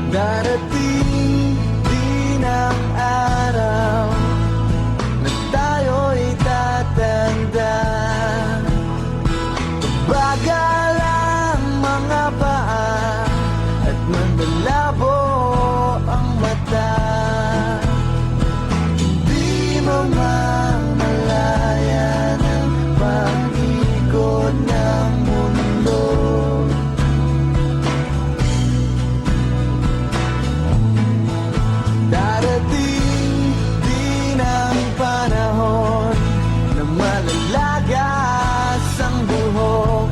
Darating din ang araw na tayo'y tatanda. Bagal ang mga paa at manlalabo ang mata. Hindi mo mamalayan ang pag-ikot ng mundo. Darating din ang panahon na malalagas ang buhok.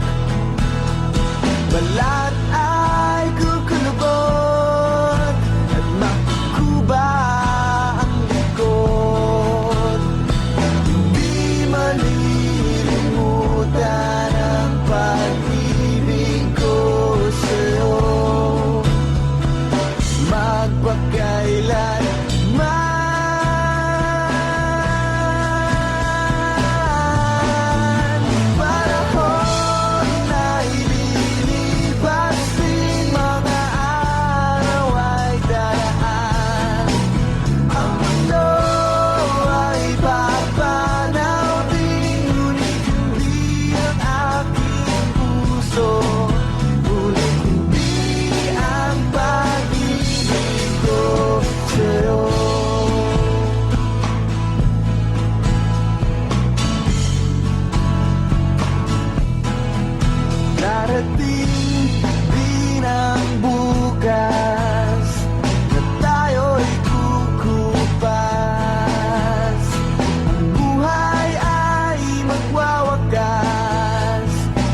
Balat ay kukulubot at makukuba ang likod. Hindi malilimutan ang pag-ibig ko sa'yo. Magpakailanman panahon na ililipas din, mga araw ay daraan. Ang mundo ay papanaw din, ngunit hindi ang aking puso, ngunit hindi ang pag-ibig ko sa'yo. Darating din ang bukas na tayo'y kukupas. Ang buhay ay magwawakas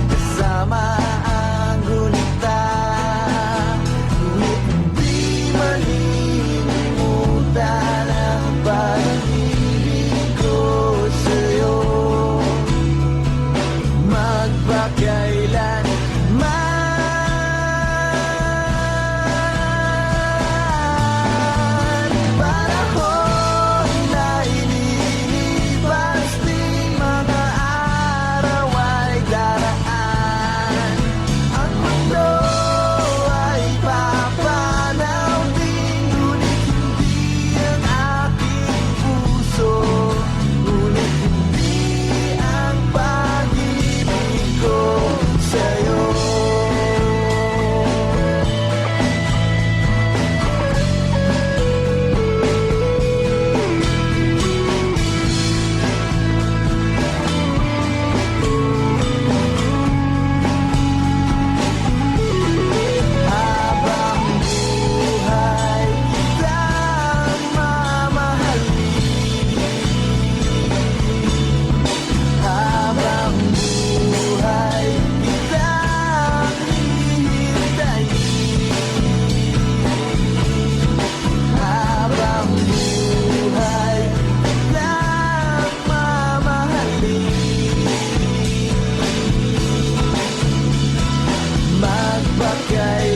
kasama ang gunita. Ngunit hindi malilimutan ang pag-ibig ko sa'yo. Magpakailanman panahon na ililipas din, mga araw ay daraan. Ang mundo ay papanaw din, ngunit hindi ang aking puso, ngunit hindi ang pag-ibig ko sa'yo. Habang buhay kitang mamahalin, habang buhay kitang hihintayin, habang buhay kitang mamahalin. Magpakailanman